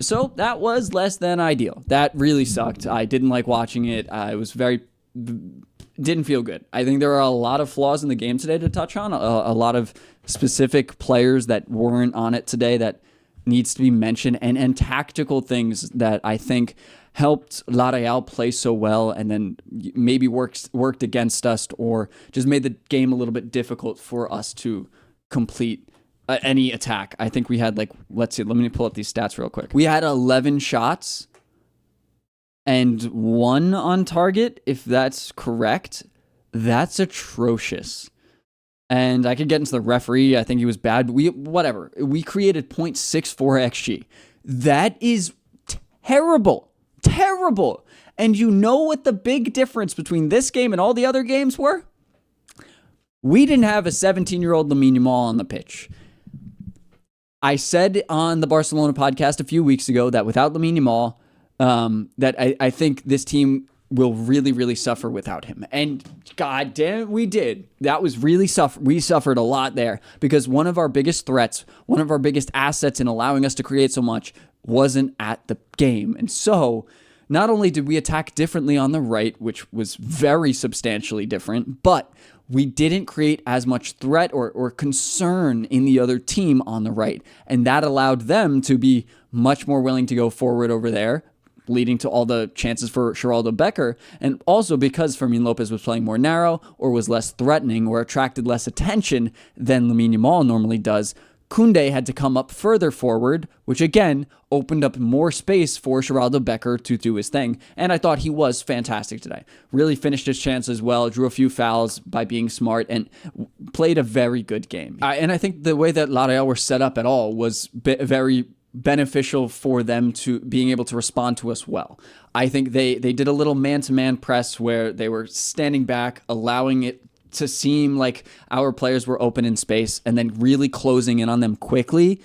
So that was less than ideal. That really sucked. I didn't like watching it. I was didn't feel good. I think there are a lot of flaws in the game today to touch on. A lot of specific players that weren't on it today that needs to be mentioned, and tactical things that I think helped La Real play so well and then maybe worked against us or just made the game a little bit difficult for us to complete any attack. I think we had let's see, let me pull up these stats real quick. We had 11 shots and 1 on target, if that's correct. That's atrocious. And I could get into the referee. I think he was bad, but we created 0.64 XG. That is terrible. Terrible. And you know what the big difference between this game and all the other games were? We didn't have a 17-year-old Lamine Yamal on the pitch. I said on the Barcelona podcast a few weeks ago that without Lamine Yamal, that I think this team will really, really suffer without him. And god damn it, we did. That was really we suffered a lot there because one of our biggest threats, one of our biggest assets in allowing us to create so much wasn't at the game. And so not only did we attack differently on the right, which was very substantially different, but we didn't create as much threat or concern in the other team on the right. And that allowed them to be much more willing to go forward over there, leading to all the chances for Geraldo Becker. And also because Fermin Lopez was playing more narrow or was less threatening or attracted less attention than Lamine Yamal normally does, Koundé had to come up further forward, which again opened up more space for Geraldo Becker to do his thing. And I thought he was fantastic today. Really finished his chances well, drew a few fouls by being smart, and played a very good game. And I think the way that La Real were set up at all was very beneficial for them to being able to respond to us well. I think they did a little man-to-man press where they were standing back, allowing it to seem like our players were open in space and then really closing in on them quickly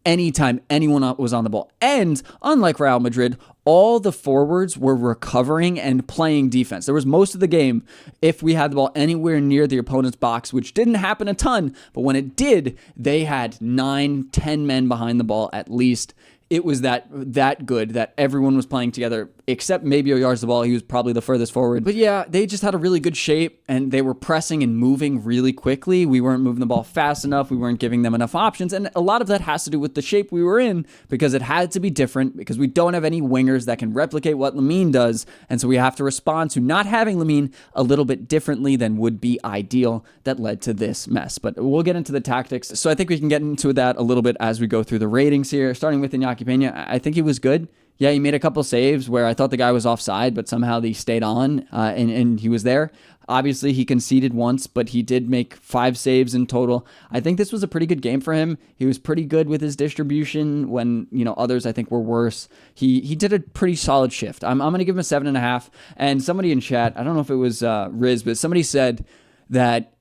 anytime anyone was on the ball. And unlike Real Madrid, all the forwards were recovering and playing defense. There was most of the game, if we had the ball anywhere near the opponent's box, which didn't happen a ton, but when it did, they had 9-10 men behind the ball at least. It was that good that everyone was playing together, except maybe Oyarzabal. He was probably the furthest forward. But yeah, they just had a really good shape, and they were pressing and moving really quickly. We weren't moving the ball fast enough. We weren't giving them enough options, and a lot of that has to do with the shape we were in, because it had to be different, because we don't have any wingers that can replicate what Lamine does, and so we have to respond to not having Lamine a little bit differently than would be ideal. That led to this mess, but we'll get into the tactics. So I think we can get into that a little bit as we go through the ratings here, starting with Iñaki Peña. I think he was good. Yeah, he made a couple saves where I thought the guy was offside, but somehow they stayed on, and he was there. Obviously, he conceded once, but he did make 5 saves in total. I think this was a pretty good game for him. He was pretty good with his distribution when, others I think were worse. He did a pretty solid shift. I'm going to give him a 7.5. And somebody in chat, I don't know if it was Riz, but somebody said that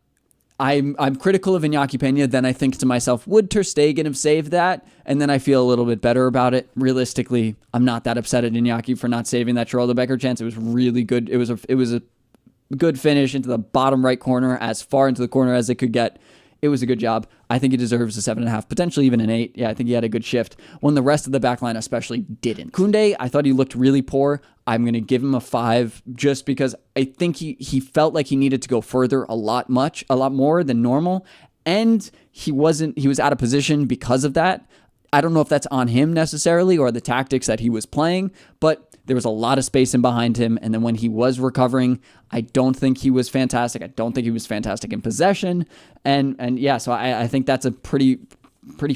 I'm critical of Iñaki Peña, then I think to myself, would Ter Stegen have saved that? And then I feel a little bit better about it. Realistically, I'm not that upset at Iñaki for not saving that Geraldo Becker chance. It was really good. It was a good finish into the bottom right corner, as far into the corner as it could get. It was a good job. I think he deserves a 7.5, potentially even an 8. Yeah, I think he had a good shift when the rest of the backline especially didn't. Koundé, I thought he looked really poor. I'm going to give him a 5 just because I think he felt like he needed to go further a lot more than normal. And he was out of position because of that. I don't know if that's on him necessarily or the tactics that he was playing, but there was a lot of space in behind him. And then when he was recovering, I don't think he was fantastic. I don't think he was fantastic in possession. And yeah, so I think that's a pretty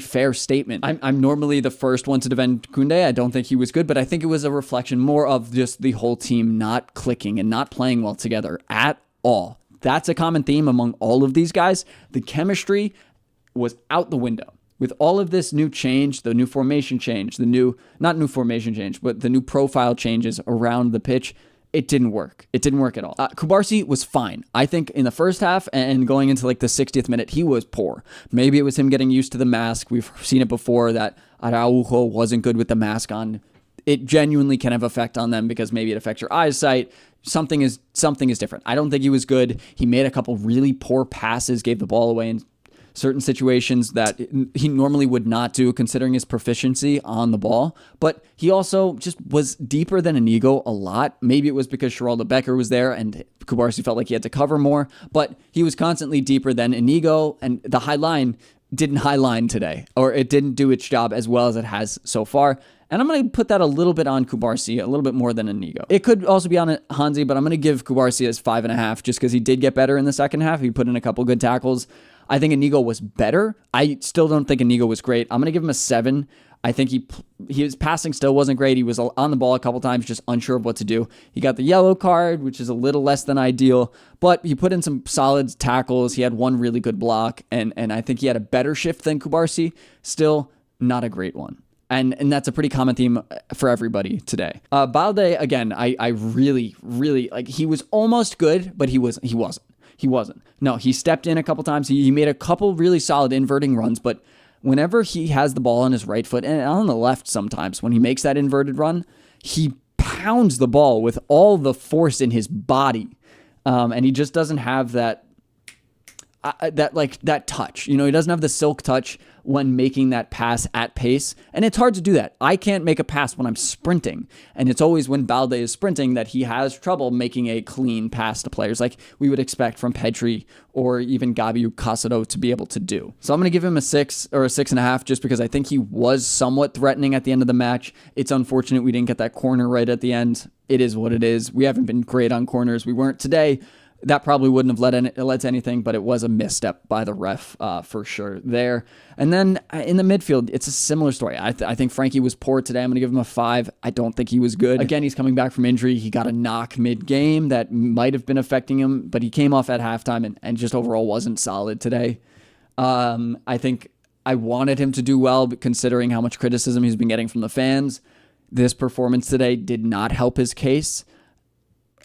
fair statement. I'm normally the first one to defend Koundé. I don't think he was good, but I think it was a reflection more of just the whole team not clicking and not playing well together at all. That's a common theme among all of these guys. The chemistry was out the window. With all of this new change, the new formation change, the new profile changes around the pitch, it didn't work. It didn't work at all. Kubarsi was fine. I think in the first half and going into like the 60th minute, he was poor. Maybe it was him getting used to the mask. We've seen it before that Araujo wasn't good with the mask on. It genuinely can have effect on them because maybe it affects your eyesight. Something is different. I don't think he was good. He made a couple really poor passes, gave the ball away in certain situations that he normally would not do considering his proficiency on the ball. But he also just was deeper than Inigo a lot. Maybe it was because Geraldo Becker was there and Kubarsi felt like he had to cover more, but he was constantly deeper than Inigo, and the high line didn't high line today, or it didn't do its job as well as it has so far. And I'm going to put that a little bit on Kubarsi, a little bit more than Inigo. It could also be on Hansi, but I'm going to give Kubarsi as 5.5 just because he did get better in the second half. He put in a couple good tackles. I think Inigo was better. I still don't think Inigo was great. I'm going to give him a 7. I think his passing still wasn't great. He was on the ball a couple times, just unsure of what to do. He got the yellow card, which is a little less than ideal, but he put in some solid tackles. He had one really good block, and I think he had a better shift than Kubarsi. Still not a great one. And that's a pretty common theme for everybody today. Balde, again, I really, really, like, he was almost good, but he wasn't. No, he stepped in a couple times. He made a couple really solid inverting runs, but whenever he has the ball on his right foot, and on the left sometimes, when he makes that inverted run, he pounds the ball with all the force in his body. And he just doesn't have that touch. He doesn't have the silk touch when making that pass at pace. And it's hard to do that. I can't make a pass when I'm sprinting. And it's always when Balde is sprinting that he has trouble making a clean pass to players like we would expect from Pedri or even Gabi Casado to be able to do. So I'm going to give him a 6 or a 6.5 just because I think he was somewhat threatening at the end of the match. It's unfortunate we didn't get that corner right at the end. It is what it is. We haven't been great on corners. We weren't today. That probably wouldn't have led to anything, but it was a misstep by the ref for sure there. And then in the midfield, it's a similar story. I think Frankie was poor today. I'm going to give him a 5. I don't think he was good. Again, he's coming back from injury. He got a knock mid-game that might have been affecting him, but he came off at halftime and just overall wasn't solid today. I think I wanted him to do well, but considering how much criticism he's been getting from the fans, this performance today did not help his case.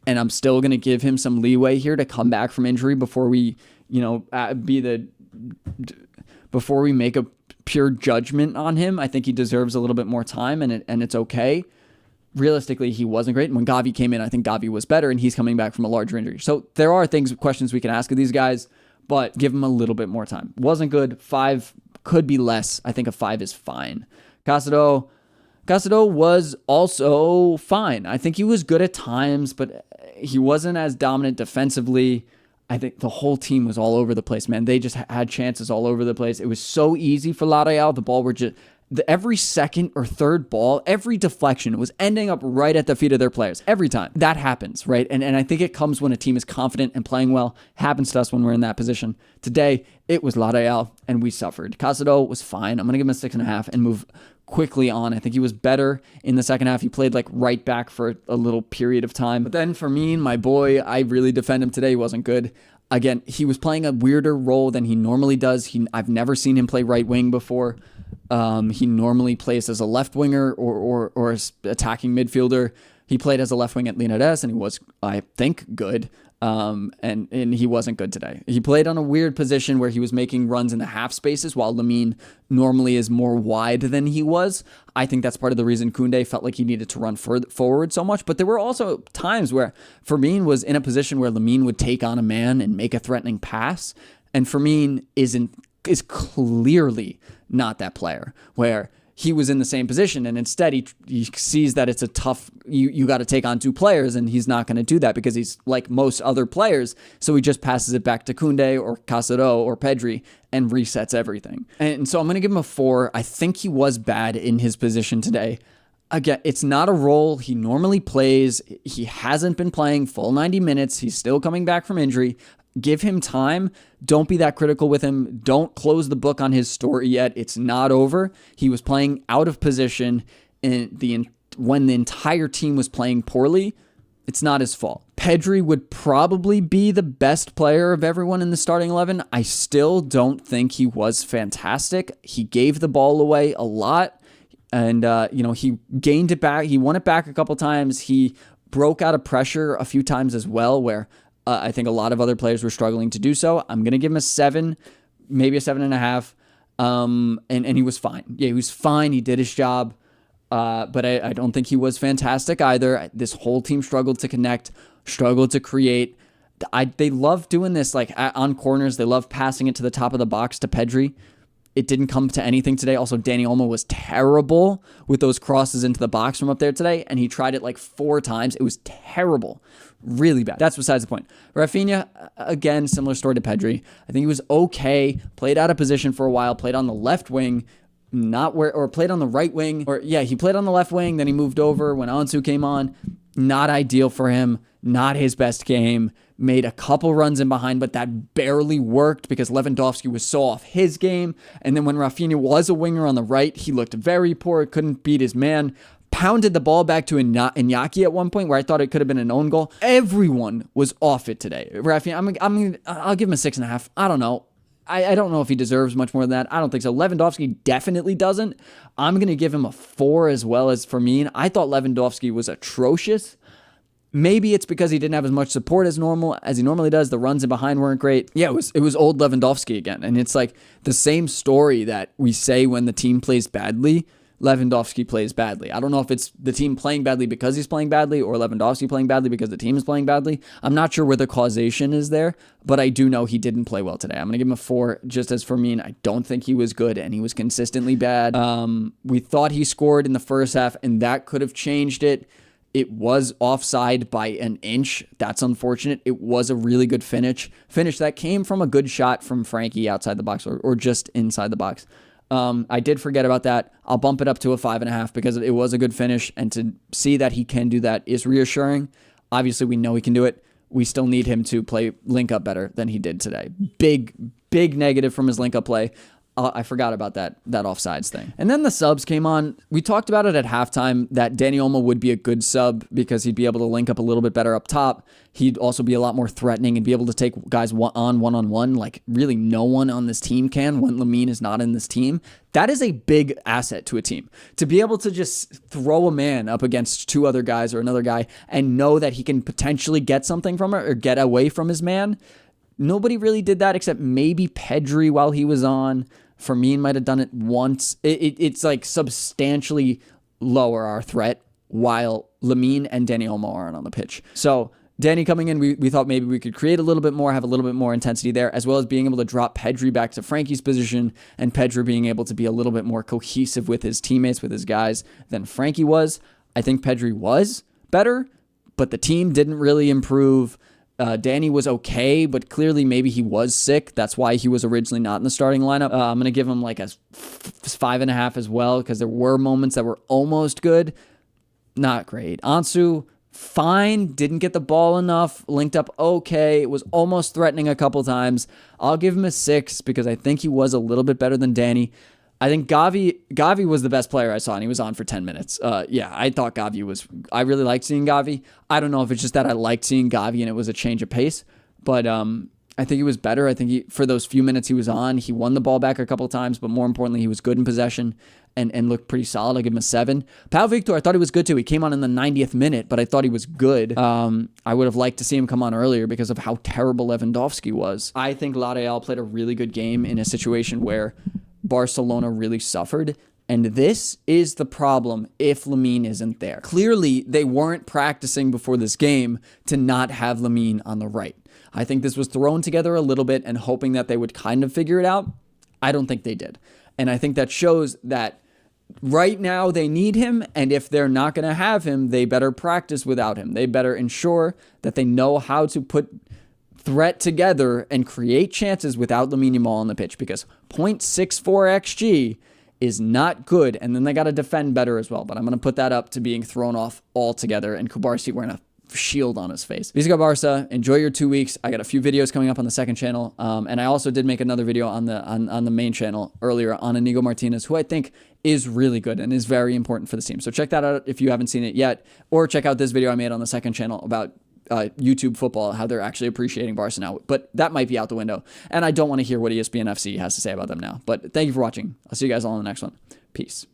And I'm still going to give him some leeway here to come back from injury before we, before we make a pure judgment on him. I think he deserves a little bit more time, and it's okay. Realistically, he wasn't great. And when Gavi came in, I think Gavi was better, and he's coming back from a larger injury. So there are questions we can ask of these guys, but give him a little bit more time. Wasn't good. 5 could be less. I think a 5 is fine. Casado was also fine. I think he was good at times, but he wasn't as dominant defensively. I think the whole team was all over the place, man. They just had chances all over the place. It was so easy for Lareal. The ball were just... every second or third ball, every deflection was ending up right at the feet of their players. Every time. That happens, right? And I think it comes when a team is confident and playing well. Happens to us when we're in that position. Today, it was Lareal, and we suffered. Casado was fine. I'm going to give him a 6.5 and move quickly on. I think he was better in the second half. He played like right back for a little period of time. But then Fermin, my boy, I really defend him today. He wasn't good. Again, he was playing a weirder role than he normally does. I've never seen him play right wing before. He normally plays as a left winger or attacking midfielder. He played as a left wing at Linares, and he was, I think, good. And he wasn't good today. He played on a weird position where he was making runs in the half spaces while Lamine normally is more wide than he was. I think that's part of the reason Koundé felt like he needed to run forward so much. But there were also times where Fermin was in a position where Lamine would take on a man and make a threatening pass. And Fermin is clearly not that player where he was in the same position, and instead he sees that it's a tough, you got to take on 2 players, and he's not going to do that because he's like most other players, so he just passes it back to Koundé or Casado or Pedri and resets everything. And so I'm going to give him a 4. I think he was bad in his position today. Again, it's not a role he normally plays. He hasn't been playing full 90 minutes. He's still coming back from injury. Give him time. Don't be that critical with him. Don't close the book on his story yet. It's not over. He was playing out of position when the entire team was playing poorly. It's not his fault. Pedri would probably be the best player of everyone in the starting 11. I still don't think he was fantastic. He gave the ball away a lot, and he gained it back. He won it back a couple times. He broke out of pressure a few times as well, where I think a lot of other players were struggling to do so. I'm going to give him a 7, maybe a 7.5. And he was fine. Yeah, he was fine. He did his job. But I don't think he was fantastic either. This whole team struggled to connect, struggled to create. They love doing this like on corners. They love passing it to the top of the box to Pedri. It didn't come to anything today. Also, Dani Olmo was terrible with those crosses into the box from up there today, and he tried it like 4 times. It was terrible. Really bad. That's besides the point. Rafinha, again, similar story to Pedri. I think he was okay, played out of position for a while, played on the left wing, or played on the right wing. He played on the left wing, then he moved over when Ansu came on. Not ideal for him. Not his best game. Made a couple runs in behind, but that barely worked because Lewandowski was so off his game. And then when Rafinha was a winger on the right, he looked very poor. Couldn't beat his man. Pounded the ball back to Iñaki at one point where I thought it could have been an own goal. Everyone was off it today. Rafinha, I'll give him a 6.5. I don't know. I don't know if he deserves much more than that. I don't think so. Lewandowski definitely doesn't. I'm going to give him a 4 as well as Firmino. I thought Lewandowski was atrocious. Maybe it's because he didn't have as much support as he normally does. The runs in behind weren't great. Yeah, it was old Lewandowski again. And it's like the same story that we say when the team plays badly, Lewandowski plays badly. I don't know if it's the team playing badly because he's playing badly or Lewandowski playing badly because the team is playing badly. I'm not sure where the causation is there, but I do know he didn't play well today. I'm going to give him a 4 just as Firmino. I don't think he was good and he was consistently bad. We thought he scored in the first half and that could have changed it. It was offside by an inch. That's unfortunate. It was a really good finish that came from a good shot from Frankie outside the box or just inside the box. I did forget about that. I'll bump it up to a 5.5 because it was a good finish, and to see that he can do that is reassuring. Obviously, we know he can do it. We still need him to play link up better than he did today. Big negative from his link up play. I forgot about that offsides thing. And then the subs came on. We talked about it at halftime that Dani Olmo would be a good sub because he'd be able to link up a little bit better up top. He'd also be a lot more threatening and be able to take guys one-on-one like really no one on this team can when Lamine is not in this team. That is a big asset to a team. To be able to just throw a man up against 2 other guys or another guy and know that he can potentially get something from it or get away from his man. Nobody really did that except maybe Pedri while he was on. Firmino might have done it once. It's like substantially lower our threat while Lamine and Dani Olmo aren't on the pitch. So Dani coming in, we thought maybe we could create a little bit more, have a little bit more intensity there, as well as being able to drop Pedri back to Frankie's position and Pedri being able to be a little bit more cohesive with his teammates, with his guys than Frankie was. I think Pedri was better, but the team didn't really improve. Dani was okay, but clearly maybe he was sick. That's why he was originally not in the starting lineup. I'm going to give him like a 5.5 as well because there were moments that were almost good. Not great. Ansu, fine. Didn't get the ball enough. Linked up okay. It was almost threatening a couple times. I'll give him a 6 because I think he was a little bit better than Dani. I think Gavi was the best player I saw, and he was on for 10 minutes. I thought Gavi was... I really liked seeing Gavi. I don't know if it's just that I liked seeing Gavi and it was a change of pace, but I think he was better. I think for those few minutes he was on, he won the ball back a couple of times, but more importantly, he was good in possession and looked pretty solid. I'll give him a 7. Pau Victor, I thought he was good too. He came on in the 90th minute, but I thought he was good. I would have liked to see him come on earlier because of how terrible Lewandowski was. I think Lareal played a really good game in a situation where Barcelona really suffered, and this is the problem if Lamine isn't there. Clearly, they weren't practicing before this game to not have Lamine on the right. I think this was thrown together a little bit and hoping that they would kind of figure it out. I don't think they did. And I think that shows that right now they need him, and if they're not going to have him, they better practice without him. They better ensure that they know how to put threat together and create chances without Lamine Yamal on the pitch because 0.64 XG is not good, and then they got to defend better as well. But I'm going to put that up to being thrown off altogether, and Kubarsi wearing a shield on his face. Visca Barça, enjoy your 2 weeks. I got a few videos coming up on the second channel, and I also did make another video on the main channel earlier on Inigo Martinez, who I think is really good and is very important for this team. So check that out if you haven't seen it yet, or check out this video I made on the second channel about YouTube football, how they're actually appreciating Barca now. But that might be out the window. And I don't want to hear what ESPN FC has to say about them now. But thank you for watching. I'll see you guys all in the next one. Peace.